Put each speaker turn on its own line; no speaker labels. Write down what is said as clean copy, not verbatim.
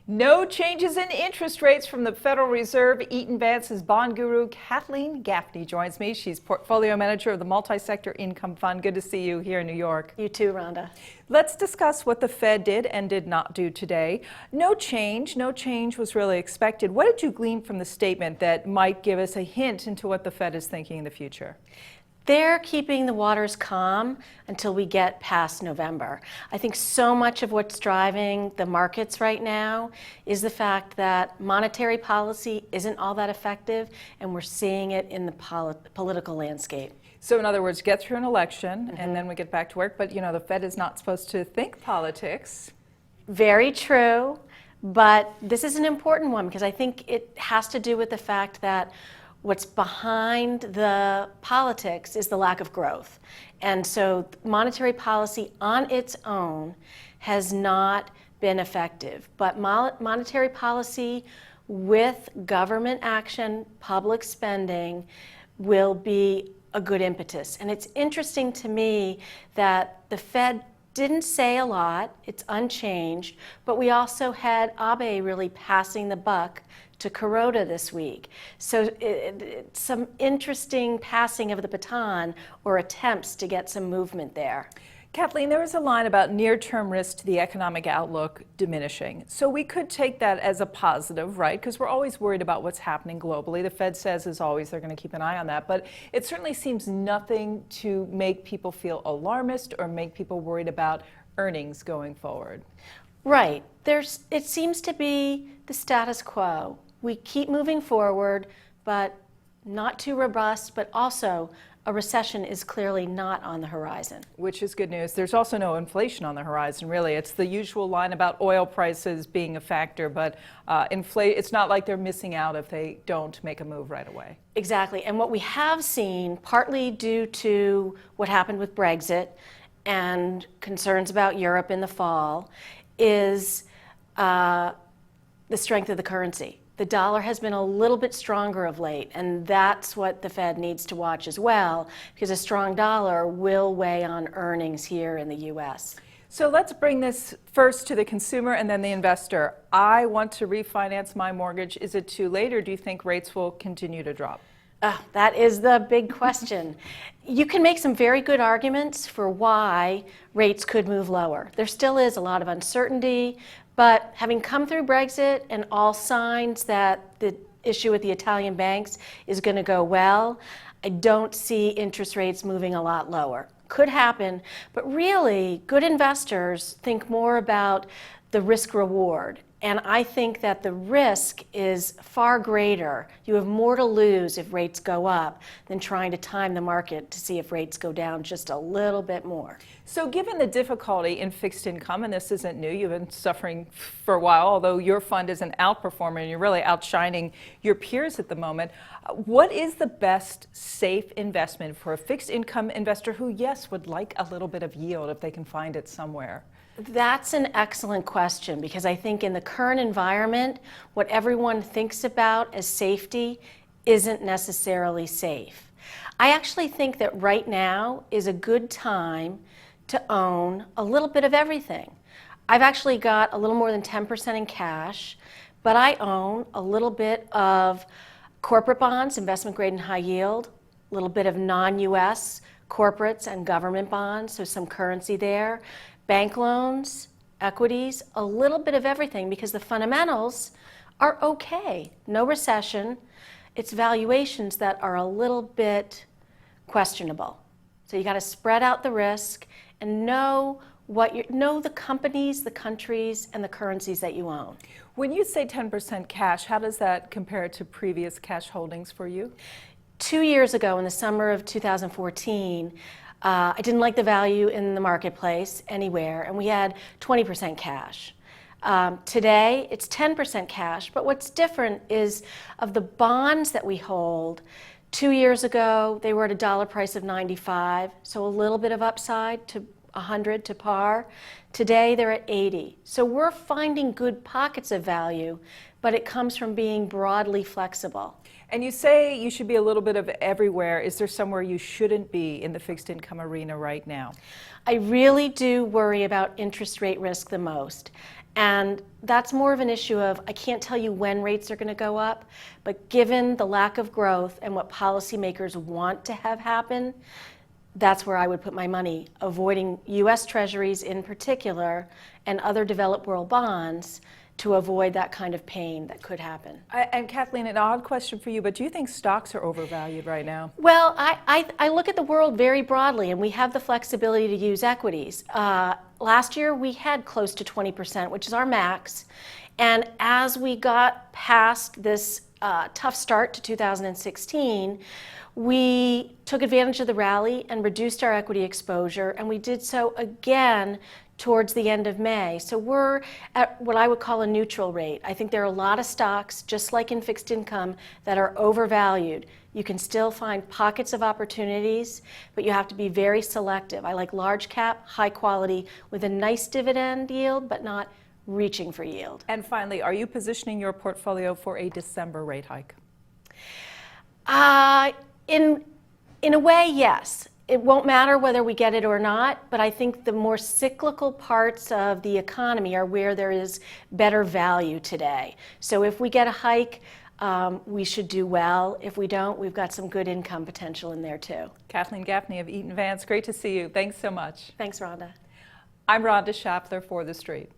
No changes in interest rates from the Federal Reserve. Eaton Vance's bond guru, Kathleen Gaffney, joins me. She's portfolio manager of the Multisector Income Fund. Good to see you here in New York.
You too, Rhonda.
Let's discuss what the Fed did and did not do today. No change was really expected. What did you glean from the statement that might give us a hint into what the Fed is thinking in the future?
They're keeping the waters calm until we get past November. I think so much of what's driving the markets right now is the fact that monetary policy isn't all that effective, and we're seeing it in the political landscape.
So in other words, get through an election and then we get back to work, but you know, the Fed is not supposed to think politics.
Very true, but this is an important one because I think it has to do with the fact that what's behind the politics is the lack of growth. And so monetary policy on its own has not been effective. But monetary policy with government action, public spending, will be a good impetus. And it's interesting to me that the Fed didn't say a lot, it's unchanged, but we also had Abe really passing the buck to Kuroda this week. So some interesting passing of the baton or attempts to get some movement there.
Kathleen, there was a line about near-term risk to the economic outlook diminishing. So we could take that as a positive, right? Because we're always worried about what's happening globally. The Fed says, as always, they're going to keep an eye on that. But it certainly seems nothing to make people feel alarmist or make people worried about earnings going forward.
Right. It seems to be the status quo. We keep moving forward, but not too robust, but also a recession is clearly not on the horizon.
Which is good news. There's also no inflation on the horizon, really. It's the usual line about oil prices being a factor, but it's not like they're missing out if they don't make a move right away.
Exactly. And what we have seen, partly due to what happened with Brexit and concerns about Europe in the fall, is the strength of the currency. The dollar has been a little bit stronger of late, and that's what the Fed needs to watch as well, because a strong dollar will weigh on earnings here in the U.S.
So let's bring this first to the consumer and then the investor. I want to refinance my mortgage. Is it too late, or do you think rates will continue to drop?
That is the big question. You can make some very good arguments for why rates could move lower. There still is a lot of uncertainty, but having come through Brexit and all signs that the issue with the Italian banks is going to go well, I don't see interest rates moving a lot lower. Could happen, but really good investors think more about the risk reward. And I think that the risk is far greater. You have more to lose if rates go up than trying to time the market to see if rates go down just a little bit more.
So given the difficulty in fixed income, and this isn't new, you've been suffering for a while, although your fund is an outperformer and you're really outshining your peers at the moment, what is the best safe investment for a fixed income investor who, yes, would like a little bit of yield if they can find it somewhere?
That's an excellent question, because I think in the current environment, what everyone thinks about as safety isn't necessarily safe. I actually think that right now is a good time to own a little bit of everything. I've actually got a little more than 10% in cash, but I own a little bit of corporate bonds, investment grade and high yield, a little bit of non-US corporates and government bonds, so some currency there. Bank loans, equities, a little bit of everything, because the fundamentals are okay. No recession. It's valuations that are a little bit questionable. So you got to spread out the risk and know the companies, the countries, and the currencies that you own.
When you say 10% cash, how does that compare to previous cash holdings for you?
2 years ago, in the summer of 2014, I didn't like the value in the marketplace anywhere, and we had 20% cash. Today, it's 10% cash, but what's different is of the bonds that we hold. 2 years ago, they were at a dollar price of 95, so a little bit of upside to 100 to par. Today, they're at 80. So we're finding good pockets of value, but it comes from being broadly flexible.
And you say you should be a little bit of everywhere. Is there somewhere you shouldn't be in the fixed income arena right now?
I really do worry about interest rate risk the most. And that's more of an issue of, I can't tell you when rates are going to go up, but given the lack of growth and what policymakers want to have happen, that's where I would put my money, avoiding US Treasuries in particular and other developed world bonds to avoid that kind of pain that could happen.
And Kathleen, an odd question for you, but do you think stocks are overvalued right now?
Well, I look at the world very broadly, and we have the flexibility to use equities. Last year, we had close to 20%, which is our max. And as we got past this tough start to 2016, we took advantage of the rally and reduced our equity exposure, and we did so again towards the end of May. So we're at what I would call a neutral rate. I think there are a lot of stocks, just like in fixed income, that are overvalued. You can still find pockets of opportunities, but you have to be very selective. I like large cap, high quality, with a nice dividend yield, but not reaching for yield.
And finally, are you positioning your portfolio for a December rate hike?
In a way, yes. It won't matter whether we get it or not, but I think the more cyclical parts of the economy are where there is better value today. So if we get a hike, we should do well. If we don't, we've got some good income potential in there too.
Kathleen Gaffney of Eaton Vance, great to see you. Thanks so much.
Thanks, Rhonda.
I'm Rhonda Schaffler for The Street.